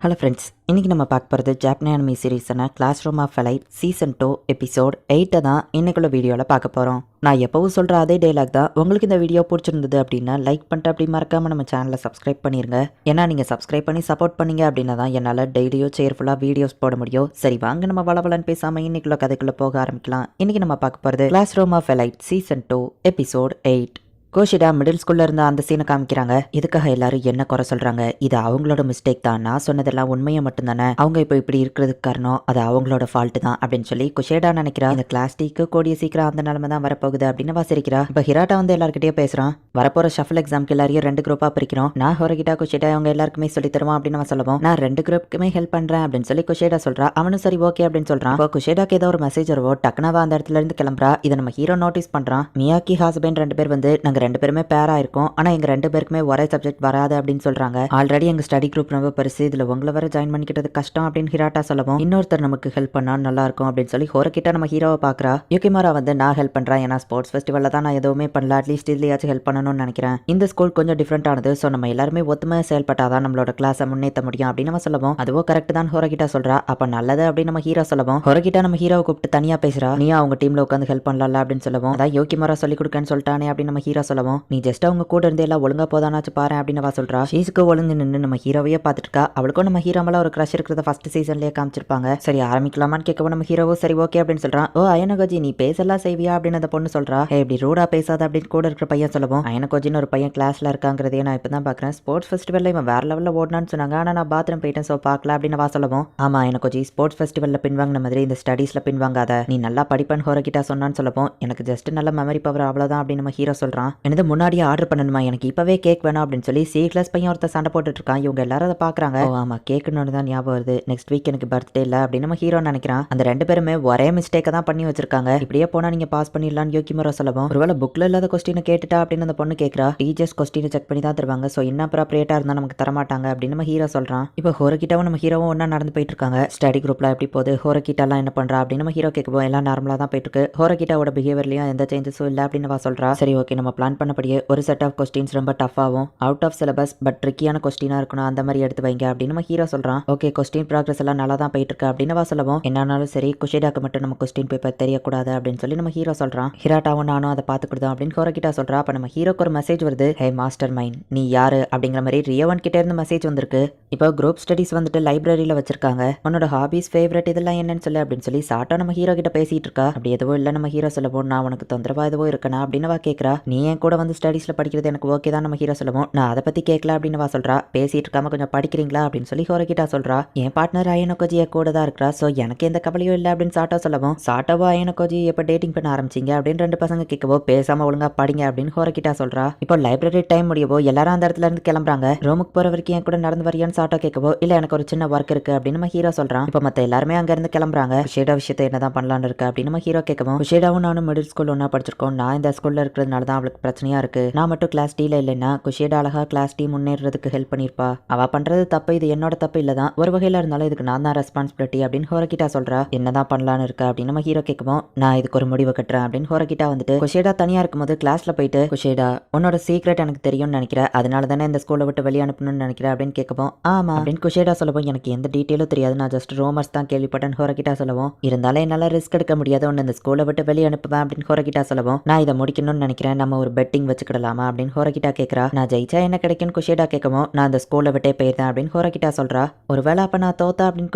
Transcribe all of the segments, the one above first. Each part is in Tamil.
ஹலோ ஃப்ரெண்ட்ஸ், இன்றைக்கி நம்ம பார்க்க போகிறது ஜாப்பனீஸ் அனிமி சீரீஸான class room of elite season 2 episode 8 தான் இன்னைக்குள்ள வீடியோவில் பார்க்க போகிறோம். நான் எப்பவும் சொல்கிற அதே டைலாக் தான். உங்களுக்கு இந்த வீடியோ பிடிச்சிருந்தது அப்படின்னா லைக் பண்ணிட்டு அப்படி மறக்காமல் நம்ம சேனலை சப்ஸ்கிரைப் பண்ணிடுங்க. ஏன்னா நீங்கள் சப்ஸ்கிரைப் பண்ணி சப்போர்ட் பண்ணீங்க அப்படின்னா தான் என்னால் டெய்லியும் சேர்ஃபுல்லாக வீடியோஸ் போட முடியும். சரி வாங்க நம்ம வளவலன்னு பேசாமல் இன்னைக்குள்ள கதைக்குள்ளே போக ஆரம்பிக்கலாம். இன்றைக்கி நம்ம பார்க்க போகிறது class room of elite season 2 episode 8. Koshida middle ஸ்கூல்ல இருந்த அந்த சீனை காமிக்கிறாங்க. இதுக்காக எல்லாரும் என்ன குறை சொல்றாங்க? இது அவங்களோட மிஸ்டேக் தான். நான் சொன்னதெல்லாம் உண்மையை மட்டும்தானே. அவங்க இப்போ இப்படி இருக்கிறதுக்கு காரணம் அது அவங்களோட ஃபால்ட் தான் அப்படின்னு சொல்லி குஷேடா நினைக்கிறா. இந்த கிளாஸ் டீக்கு கூடிய சீக்கிரம் அந்த நிலைமை தான் வரப்போகுது அப்படின்னு வாசிக்கிறா. இப்போ ஹிராட்டா வந்து எல்லாருக்கிட்டே பேசுறான். வரப்போற ஷஃபிள் எக்ஸாம்க்கு எல்லாரையும் 2 குரூப்பா பிரிக்கிறோம். நான் ஹொரகிட்டா குஷேடா அவங்க எல்லாருக்குமே சொல்லி தருவான் அப்படின்னு அவன் சொல்லவும், நான் 2 குரூப்புக்குமே ஹெல்ப் பண்றேன் அப்படின்னு சொல்லி குஷேடா சொல்றா. அவனும் சரி ஓகே அப்படின்னு சொல்றான். இப்போ குஷேடாக்கு ஏதோ ஒரு மெசேஜ் வருவோ டக்குனாவா அந்த இடத்துல இருந்து கிளம்புறா. இதை நம்ம ஹீரோ நோட்டீஸ் பண்றான். மியாக்கி ஹாஸ்பண்ட் 2 பேர் வந்து நாங்க 2 பேருமே பேரா இருக்கும். ஆனா எங்க 2 பேருக்குமே ஒரே சப்ஜெக்ட் வராது அப்படின்னு சொல்றாங்க. ஆல்ரெடி எங்க ஸ்டடி குரூப் ரொம்ப பெருசு, இதுல உங்களை வர ஜாயின் பண்ணிக்கிட்டது கஷ்டம் அப்படின்னு ஹிராட்டா சொல்லவும், இன்னொருத்தர் நமக்கு ஹெல்ப் பண்ணா நல்லா இருக்கும் அப்படின்னு சொல்லி ஹோரகிட்டா நம்ம ஹீரோவை பாக்குறா. யுகிமாரா வந்து நான் ஹெல்ப் பண்றேன், ஏன்னா ஸ்போர்ட்ஸ் ஃபெஸ்டிவல்ல தான் நான் எதுவுமே பண்ணல, அட்லீஸ்ட் இதுலயாச்சும் ஹெல்ப் பண்ணணும்னு நினைக்கிறேன். இந்த ஸ்கூல் கொஞ்சம் டிஃப்ரெண்ட் ஆனது, ஸோ நம்ம எல்லாருமே ஒத்துமையா செயல்பட்டாதான் நம்மளோட கிளாஸை முன்னேற்ற முடியும் அப்படின்னு நம்ம சொல்லவும், அதுவோ கரெக்ட் தான் ஹோரகிட்டா சொல்றா. அப்ப நல்லது அப்படின்னு நம்ம ஹீரோ சொல்லவும், ஹோரகிட்டா நம்ம ஹீரோவை கூப்பிட்டு தனியா பேசுறா. நீ அவங்க டீம்ல உட்காந்து ஹெல்ப் பண்ணல அப்படின்னு சொல்லவும், அதான் யுகிமாரா சொல்லி கொடுக்கன்னு சொல்லிட்டானே அப்படின்னு நம்ம ஹீரோ சொல்லவும், நீ ஜஸ்ட் அவங்க கூட இருந்து எல்லாம் ஒழுங்கா போதானாச்சு பாரு அப்படின்னு சொல்றா. ஷீஸுக்கு ஒழுங்கு நின்று நம்ம ஹீரோவையே பார்த்துட்டு இருக்கா. அவளுக்கும் நம்ம ஹீரோ மேல ஒரு கிரஷ் இருக்கிறத ஃபர்ஸ்ட் சீசன்லயே காமிச்சிருப்பாங்க. சரி ஆரம்பிக்கலாமான்னு கேட்கவும் நம்ம ஹீரோவும் சரி ஓகே அப்படின்னு சொல்றான். ஓ அயனகோஜி நீ பேசலாம் செய்வியா அப்படின்னு அந்த பொண்ணு சொல்றா. இப்படி ரூடா பேசாத அப்படின்னு கூட இருக்கிற பையன் சொல்லவும், அயனகோஜின்னு ஒரு பையன் கிளாஸ்ல இருக்காங்கிறதே நான் இப்பதான் பாக்குறேன். ஸ்போர்ட்ஸ் ஃபெஸ்டிவல்ல இவன் வேற லெவல்ல ஓடனான்னு சொன்னாங்க, ஆனா நான் பாத்ரூம் போயிட்டேன், சோ பார்க்கல அப்படின்னு சொல்லவும், ஆமா அயனகோஜி ஸ்போர்ட்ஸ் ஃபெஸ்டிவல்ல பின்வாங்கின மாதிரி இந்த ஸ்டடீஸ்ல பின்வாங்காத, நீ நல்லா படிப்பேன்னு ஹோரகிட்டா சொன்னான்னு சொல்லவும், எனக்கு ஜஸ்ட் நல்ல மெமரி பவர் அவ்வளவுதான் அப்படின்னு நம்ம ஹீரோ சொல்றான். எனக்கு முன்னாடியே ஆர்டர் பண்ணணுமா, எனக்கு இப்பவே கேக் வேணும் அப்படின்னு சொல்லி சி கிளாஸ் பையன் ஒருத்தர் சண்டை போட்டுட்டு இருக்கான். இவங்க எல்லாரும் அதை பாக்குறாங்க. ஆமா கேக்குன்னு தான் ஞாபகம் வருது, நெக்ஸ்ட் வீக் எனக்கு பர்த்டே இல்ல அப்படின்னு நம்ம ஹீரோ நினைக்கிறான். அந்த 2 பேருமே ஒரே மிஸ்டேக்கை தான் பண்ணி வச்சிருக்காங்க. இப்படியே போனா நீங்க பாஸ் பண்ணிடலாம்னு யோகிமரோ சொல்லவும், ஒருவேளை புக்ல இல்லாத கொஸ்டினை கேட்டுட்டா அப்படின்னு அந்த பொண்ணு கேட்கறா. டீச்சர்ஸ் கொஸ்டினை செக் பண்ணி தான் தருவாங்க, சோ இன்னும் அப்ராப்ரியேட்டா இருந்தா நமக்கு தரமாட்டாங்க அப்படின்னு நம்ம ஹீரோ சொல்றான். இப்போ ஹோரகிட்டாவும் நம்ம ஹீரோவும் ஒன்னா நடந்து போயிட்டு இருக்காங்க. ஸ்டடி குரூப்ல எப்படி போகுது, ஹோரகிட்டாலாம் என்ன பண்றா அப்படின்னு நம்ம ஹீரோ கேட்கவும், எல்லாம் நார்மலா தான் போயிட்டு இருக்கு. ஹோரகிட்டாவோட பிஹேவியர்லயும் எந்த சேஞ்சஸும் இல்ல அப்படின்னு சொல்றா. சரி ஓகே நம்ம பிளான் பண்ணபடியே ஒரு செட் ஆஃப் கொஸ்டின்ஸ் ரொம்ப டஃபாவும் அவுட் ஆஃப் சிலபஸ் பட் ட்ரிக்கியான கொஸ்டினா இருக்கணும், அந்த மாதிரி எடுத்து வைங்க அப்படின்னு நம்ம ஹீரோ சொல்றான். ஓகே கொஸ்டின் ப்ராக்ரஸ் எல்லாம் நல்லா தான் போயிட்டு இருக்கு அப்படின்னு சொல்லவும், என்னாலும் சரி குஷிடாக்கு மட்டும் நம்ம கொஸ்டின் பேப்பர் தெரியக்கூடாது அப்படின்னு சொல்லி நம்ம ஹீரோ சொல்றான். ஹிராட்டாவும் நானும் அதை பார்த்துக்கிட்டோம் அப்படின்னு ஹோரகிட்டா சொல்றா. அப்ப நம்ம ஹீரோக்கு ஒரு மெசேஜ் வருது. ஹே மாஸ்டர் மைண்ட் நீ யாரு அப்படிங்கிற மாதிரி ரியவன் கிட்ட இருந்து மெசேஜ் வந்திருக்கு. இப்போ குரூப் ஸ்டடிஸ் வந்துட்டு லைப்ரரியில வச்சிருக்காங்க. உன்னோட ஹாபிஸ் ஃபேவரட் இதெல்லாம் என்னன்னு சொல்லி அப்படின்னு சொல்லி சாட்டா நம்ம ஹீரோ கிட்ட பேசிட்டு இருக்கா. அப்படி எதுவும் இல்ல நம்ம ஹீரோ சொல்லவும், நான் உனக்கு தொந்தரவா எதுவோ இருக்கனா அப்படின்னு கேட்கறா. நீ என் கூட வந்து ஸ்டடிஸ்ல படிக்கிறது எனக்கு ஓகே தான் நம்ம ஹீரோ சொல்லவும், நான் அதை பத்தி கேட்கல அப்படின்னு சொல்றா. பேசிட்டு இருக்காம கொஞ்சம் படிக்கிறீங்களா அப்படின்னு சொல்லி ஹோரகிட்டா சொல்றா. என் பார்ட்னர் அயனகோஜியா கூட தான் இருக்கா, சோ எனக்கு எந்த கவலையும் இல்லை அப்படின்னு சாட்டா சொல்லவும், சாட்டாவோ அயனகோஜி எப்ப டேட்டிங் பண்ண ஆரம்பிச்சிங்க அப்படின்னு 2 பசங்க கேட்கவோ, பேசாம ஒழுங்கா படிங்க அப்படின்னு ஹோரகிட்டா சொல்றா. இப்போ லைப்ரரி டைம் முடியவோ எல்லாரும் அந்த இடத்துல இருந்து கிளம்புறாங்க. ரூமுக்கு போற வரைக்கும் என் கூட நடந்து வரியான்னு சாட்டா கேட்கவோ, இல்ல எனக்கு ஒரு சின்ன ஒர்க் இருக்கு அப்படின்னு நம்ம ஹீரோ சொல்றான். இப்போ மத்த எல்லாருமே அங்க இருந்து கிளம்புறாங்க. குஷேடா விஷயத்தை என்னதான் பண்ணலான்னு இருக்கு அப்படின்னு நம்ம ஹீரோ கேட்கவும், குஷேடாவும் நானும் மிடில் ஸ்கூல் ஒன்னா படிச்சிருக்கோம், நான் இந்த ஸ்கூல்ல இருக்கிறதுனால தான் அவளுக்கு பிரச்சனையா இருக்கு, நான் மட்டும் கிளாஸ் டீல இல்லைன்னா குஷேடா அழகா கிளாஸ் டீ முன்னேறதுக்கு ஹெல்ப் பண்ணிருப்பா, அவ பண்றது தப்பு, இது என்னோட தப்பு இல்லதான், ஒரு வகையில இருந்தாலும் இதுக்கு நான் தான் ரெஸ்பான்சிபிலிட்டி அப்படின்னு ஹோரகிட்டா சொல்றா. என்னதான் பண்ணலான்னு இருக்கா அப்படின்னு நம்ம ஹீரோ கேட்கவும், நான் இதுக்கு ஒரு முடிவு கட்டுறேன் அப்படின்னு ஹோரகிட்டா வந்துட்டு குஷேடா தனியா இருக்கும்போது கிளாஸ்ல போயிட்டு, குஷேடா உன்னோட சீக்ரெட் எனக்கு தெரியும்னு நினைக்கிறேன், அதனால தானே இந்த ஸ்கூலை விட்டு வெளியே அனுப்பணும்னு நினைக்கிறேன் அப்படின்னு கேட்கவும், ஆமா அப்படின்னு குஷேடா சொல்லவும், எனக்கு எந்த டீட்டெயிலும் தெரியாது, நான் ஜஸ்ட் ரோமர்ஸ் தான் கேள்விப்பட்டேன் ஹோரகிட்டா சொல்லவும், இருந்தாலும் என்னால ரிஸ்க் எடுக்க முடியாது, ஒன்னு இந்த ஸ்கூலை விட்டு வெளியே அனுப்புவேன் அப்படின்னு ஹோரகிட்டா சொல்லவும், நான் இதை முடிக்கணும்னு நினைக்கிறேன், நம்ம ஒரு பெட்டிங் வச்சுக்கிடலாமா அப்படின்னு ஹோரகிட்டா கேட்கறா. நான் ஜெயிச்சா என்ன கிடைக்கும்னு குஷேடா கேட்கவும், நான் அந்த ஸ்கூலை விட்டே போயிருந்தேன் அப்படின்னு ஹோரகிட்டா சொல்றா. ஒருவேளை அப்ப நான் தோத்தா அப்படின்னு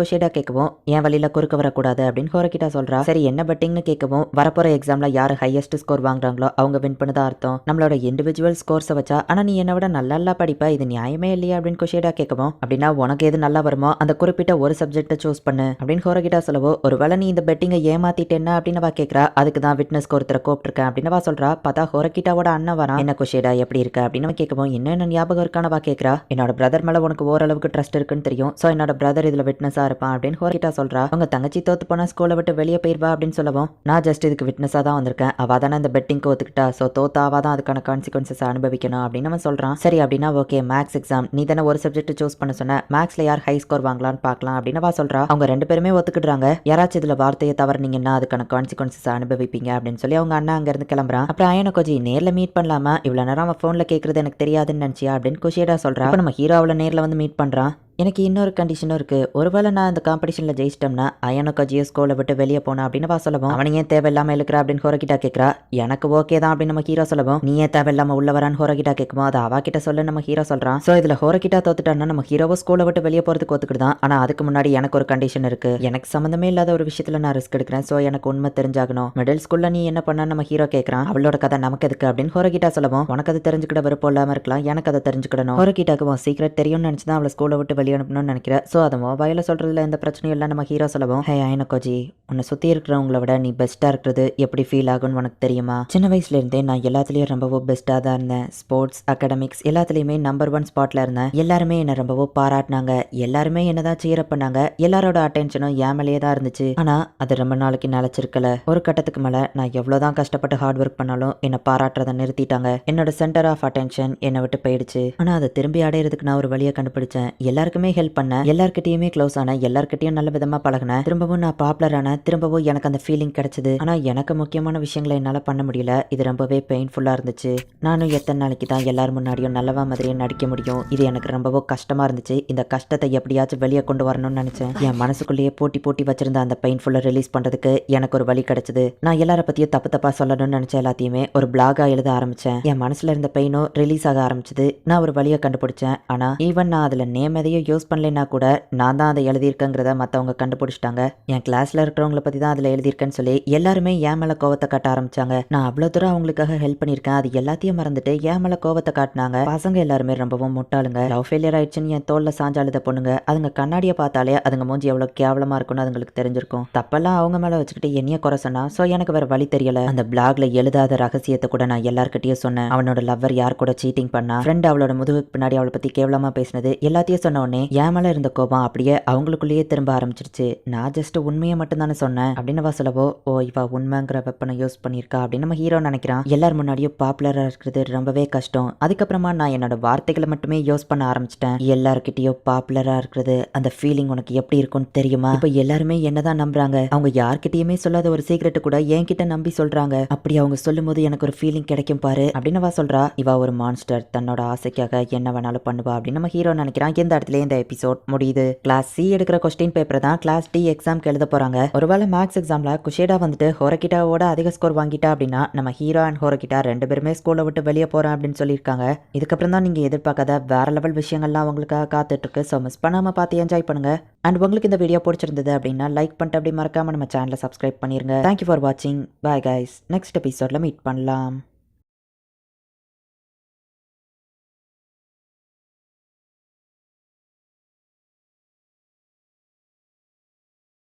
குஷேடா கேட்கவும், என் வழியில குறுக்க வரக்கூடாது அப்படின்னு ஹோரகிட்டா சொல்றா. சரி என்ன பெட்டிங்னு கேட்கவும், வரப்போற எக்ஸாம்ல யாரு ஹையஸ்ட் ஸ்கோர் வாங்குறாங்களோ அவங்க வின் பண்ணதா அர்த்தம், நம்மளோட இண்டிவிஜுவல் ஸ்கோர்ஸை வச்சா, ஆனா நீ என்ன விட நல்லா படிப்ப, இது நியாயமே இல்லையா அப்படின்னு குஷேடா கேட்கவும், அப்படின்னா உனக்கு எது நல்லா வருமோ அந்த குறிப்பிட்ட ஒரு சப்ஜெக்ட்டை சூஸ் பண்ணு அப்படின்னு ஹோரகிட்டா சொல்லவோ, ஒருவேளை நீ இந்த பெட்டிங்கை ஏமாத்திட்டேன்னா அப்படின்னு கேட்கறா. அதுக்கு தான் விட்னஸ் ஒருத்தரை கூப்பிட்டுருக்கேன் அப்படின்னு சொல்றா. பார்த்தா ஹோரகிட்டாவோட அண்ணன் வரா. என்ன குஷேடா எப்படி இருக்க அப்படின்னு கேட்கவும், என்ன ஞாபகம் இருக்கானவா கேட்கறா. என்னோட பிரதர் மேல உனக்கு ஓரளவுக்கு ட்ரஸ்ட் இருக்குன்னு தெரியும், சோ என்னோட பிரதர் இதுல விட்னஸா இருப்பான் அப்படின்னு ஹோரகிட்டா சொல்றா. அவங்க தங்கச்சி தோத்து போனா ஸ்கூலை விட்டு வெளியே போயிருவா அப்படின்னு சொல்லவும், நான் ஜஸ்ட் இதுக்கு விட்னஸா தான் வந்திருக்கேன், அவ தானே இந்த பெட்டிங்க்கு ஒத்துக்கிட்டா, சோ தோத்தா அவ தான் அதுக்கான கான்சிக்வன்சஸ் அனுபவிக்கணும் அப்படின்னு அவன் சொல்றான். சரி அப்படின்னா ஓகே மேக்ஸ் எக்ஸாம் நீ தானே ஒரு சப்ஜெக்ட் சூஸ் பண்ண சொன்ன, மேக்ஸ்ல யார் ஹை ஸ்கோர் வாங்கலாம்னு பார்க்கலாம் அப்படின்னு சொல்றா. அவங்க 2 பேருமே ஒத்துக்கிடுறாங்க. யாராச்சும் இதுல வார்த்தையை தவறுனீங்கன்னா அதுக்கான கான்சிக்வன்சஸ் அனுபவிப்பீங்க அப்படின்னு சொல்லி அவங்க அண்ணா அங்க இருந்து கிளம்புறான். அப்புறம் அயனகோஜி நேர்ல மீட் பண்ணலாமா, இவ்வளவு நேரம் அவன் போன்ல கேட்கறது எனக்கு தெரியாதுன்னு நினைச்சியா அப்படின்னு குஷேடா சொல்றா. நம்ம ஹீரோவில் நேர்ல வந்து மீட் பண்றான். எனக்கு இன்னொரு கண்டிஷனும் இருக்கு. ஒருவேளை நான் இந்த காம்படிஷன்ல ஜெயிச்சிட்டோம்னா அயனுக்கோ ஜியோ ஸ்கூலை விட்டு வெளியே போனா அப்படின்னு வா சொல்லவும் அவனையே தேவையில்லாம இழுக்கிற அப்படின்னு ஹோரகிட்டா கேட்கறா. எனக்கு ஓகே தான் அப்படின்னு நம்ம ஹீரோ சொல்லவும் நீ ஏன் தேவையில்லாம உள்ள வரான்னு ஹோரகிட்டா கேட்குமோ அதை அவ கிட்ட சொல்ல நம்ம ஹீரோ சொல்றான். சோ இதுல ஹோரகிட்டா தோத்துட்டான்னா நம்ம ஹீரோவோ ஸ்கூலை விட்டு வெளியே போறதுக்கு ஒத்துக்கிட்டுதான். ஆனா அதுக்கு முன்னாடி எனக்கு ஒரு கண்டிஷன் இருக்கு. எனக்கு சம்பந்தமே இல்லாத ஒரு விஷயத்துல நான் ரிஸ்க் எடுக்கிறேன். சோ எனக்கு உண்மை தெரிஞ்சாகணும். மிடில் ஸ்கூல்ல நீ என்ன பண்ண நம்ம ஹீரோ கேட்கறான். அவளோட கதை நமக்கு எதுக்கு அப்படின்னு ஹோரகிட்டா சொல்லவும் உனக்கு அது தெரிஞ்சுக்கிட விருப்பம் இல்லாம இருக்கலாம், எனக்கு அதை தெரிஞ்சுக்கிடணும். ஹோரகிட்டாக்கு உன் சீக்ரெட் தெரியும்னு நினைச்சுதான் அவளை ஸ்கூலை விட்டு வெளியே அனுப்பணும்னு நினைக்கிறேன். சோ அதை மொபைல சொல்றதுல எந்த பிரச்சனையும் இல்லை நம்ம ஹீரோ சொல்லவும் ஹே ஐனகோஜி, உன்னை சுத்தி இருக்கிறவங்கள விட நீ பெஸ்டா இருக்கிறது எப்படி ஃபீல் ஆகும்னு உனக்கு தெரியுமா? சின்ன வயசுல இருந்தே நான் எல்லாத்துலயும் ரொம்பவும் பெஸ்டா தான் இருந்தேன். ஸ்போர்ட்ஸ், அகாடமிக்ஸ் எல்லாத்துலயுமே நம்பர் 1 ஸ்பாட்ல இருந்தேன். எல்லாருமே என்ன ரொம்பவும் பாராட்டினாங்க. எல்லாருமே என்னதான் சீர பண்ணாங்க. எல்லாரோட அட்டென்ஷனும் என் மேலேயே தான் இருந்துச்சு. ஆனா அது ரொம்ப நாளைக்கு நிலைச்சிருக்கல. ஒரு கட்டத்துக்கு மேல நான் எவ்வளவுதான் கஷ்டப்பட்டு ஹார்ட் ஒர்க் பண்ணாலும் என்ன பாராட்டுறதை நிறுத்திட்டாங்க. என்னோட சென்டர் ஆஃப் அட்டென்ஷன் என்னை விட்டு போயிடுச்சு. ஆனா அதை திரும்பி அடையிறதுக்கு நான் ஒரு வழியை கண்டுபிடிச்சேன். எல்லாருக்குமே ஹெல்ப் பண்ண, எல்லார்கிட்டயுமே க்ளோஸ் ஆன, எல்லார்கிட்டயும் நல்ல விதமா பழகினேன். திரும்பவும் நான் பாப்புலர் ஆன, திரும்பவும் எனக்கு அந்த ஃபீலிங் கிடைச்சது. ஆனா எனக்கு முக்கியமான விஷயங்களை என்னால பண்ண முடியல. இது ரொம்பவே பெயின்ஃபுல்லா இருந்துச்சு. நானும் எத்தனை நாளைக்கு தான் எல்லாரும் முன்னாடியும் நல்லவா மாதிரியே நடிக்க முடியும்? இது எனக்கு ரொம்பவும் கஷ்டமா இருந்துச்சு. இந்த கஷ்டத்தை எப்படியாச்சும் வெளியே கொண்டு வரணும்னு நினைச்சேன். என் மனசுக்குள்ளேயே போட்டி போட்டி வச்சிருந்த அந்த பெயின்ஃபுல்லை ரிலீஸ் பண்றதுக்கு எனக்கு ஒரு வழி கிடைச்சது. நான் எல்லார பத்தியும் தப்பு தப்பா சொல்லணும்னு நினைச்ச எல்லாத்தையுமே ஒரு பிளாகா எழுத ஆரம்பிச்சேன். என் மனசுல இருந்த பெயினும் ரிலீஸ் ஆக ஆரம்பிச்சது. நான் ஒரு வழியை கண்டுபிடிச்சேன். ஆனா ஈவன் நான் அதுல நேம் எதையும் யூஸ் பண்ணலைன்னா கூட நான் தான் அதை எழுதியிருக்கேங்கிறத மத்தவங்க கண்டுபிடிச்சிட்டாங்க. என் கிளாஸ்ல இருக்கிறவங்கள பத்தி தான் அதுல எழுதியிருக்கேன்னு சொல்லி எல்லாருமே என் மேல கோவத்தை காட்ட ஆரம்பிச்சாங்க. நான் அவ்வளவு தூரம் அவங்களுக்காக ஹெல்ப் பண்ணிருக்கேன். அது எல்லாத்தையும் மறந்துட்டு என் மேல கோவத்தை காட்டினாங்க. பசங்க எல்லாருமே ரொம்பவும் முட்டாளுங்க. லவ் ஃபெயிலியர் ஆயிடுச்சுன்னு என் தோல்ல சாஞ்சாழுத பொண்ணுங்க. அதுங்க கண்ணாடியை பார்த்தாலே அதுங்க மூஞ்சி எவ்வளவு கேவலமா இருக்கும்னு அதுங்களுக்கு தெரிஞ்சிருக்கும். தப்பெல்லாம் அவங்க மேல வச்சுக்கிட்டு என்னைய குறை சொன்னா. சோ எனக்கு வேற வழி தெரியல. அந்த பிளாக்ல எழுதாத ரகசியத்தை கூட நான் எல்லார்கிட்டயும் சொன்னேன். அவனோட லவ்வர் யார் கூட சீட்டிங் பண்ணா, ஃப்ரெண்ட் அவளோட முதுகுக்கு பின்னாடி அவளை பத்தி கேவலமா பேசினது எல்லாத்தையும் சொன்ன உடனே என் மேல இருந்த கோபம் அப்படியே அவங்களுக்குள்ளேயே திரும்ப ஆரம்பிச்சிருச்சு. நான் ஜஸ்ட் உண்மையை மட்டும் தானே சொன்னேன் அப்படின்னு சொல்லவோ ஓ இவ உண்மைங்கிற வெப்பனை யூஸ் பண்ணிருக்கா அப்படின்னு நம்ம ஹீரோ நினைக்கிறான். எல்லார் முன்னாடியும் பாப்புலரா இருக்கிறது ரொம்பவே கஷ்டம். அதுக்கப்புறமா நான் என்னோட வார்த்தைகளை மட்டுமே யூஸ் பண்ண ஆரம்பிச்சிட்டேன். எல்லார்கிட்டயும் பாப்புலரா இருக்கிறது அந்த ஃபீலிங் உனக்கு எப்படி இருக்கும்னு தெரியுமா? இப்ப எல்லாருமே என்னதான் நம்புறாங்க. அவங்க யார்கிட்டயுமே சொல்லாத ஒரு சீக்ரெட் கூட என்கிட்ட நம்பி சொல்றாங்க. அப்படி அவங்க சொல்லும் போது எனக்கு ஒரு ஃபீலிங் கிடைக்கும் பாரு அப்படின்னு அவ சொல்றா. இவ ஒரு மான்ஸ்டர், தன்னோட ஆசைக்காக என்ன வேணாலும் பண்ணுவா அப்படின்னு நம்ம ஹீரோ நினைக்கிறான். இந்த இடத்துல இந்த எபிசோட் முடியுது. கிளாஸ் சி எடுக்கிற கொஸ்டின் பேப்பர் தான் கிளாஸ் டி எக்ஸாம்க்கு எழுத போறாங்க. ஒருவேளை மேக்ஸ் எக்ஸாம்ல குஷேடா வந்துட்டு ஹோரகிட்டாவோட அதிக ஸ்கோர் வாங்கிட்டா அப்படின்னா நம்ம ஹீரோ அண்ட் ஹோரகிட்டா 2 பேருமே ஸ்கூலை விட்டு வெளியே போறேன் அப்படின்னு சொல்லியிருக்காங்க. இதுக்கப்புறம் தான் நீங்க எதிர்பார்க்காத வேற லெவல் விஷயங்கள்லாம் உங்களுக்காக காத்துட்டு இருக்கு. ஸோ மிஸ் பண்ணாம பார்த்து என்ஜாய் பண்ணுங்க. அண்ட் உங்களுக்கு இந்த வீடியோ பிடிச்சிருந்தது அப்படின்னா லைக் பண்ணிட்டு அப்படி மறக்காம நம்ம சேனலை சப்ஸ்கிரைப் பண்ணிருங்க. தேங்க்யூ ஃபார் வாட்சிங். Bye guys. நெக்ஸ்ட் எபிசோட்ல மீட் பண்ணலாம்.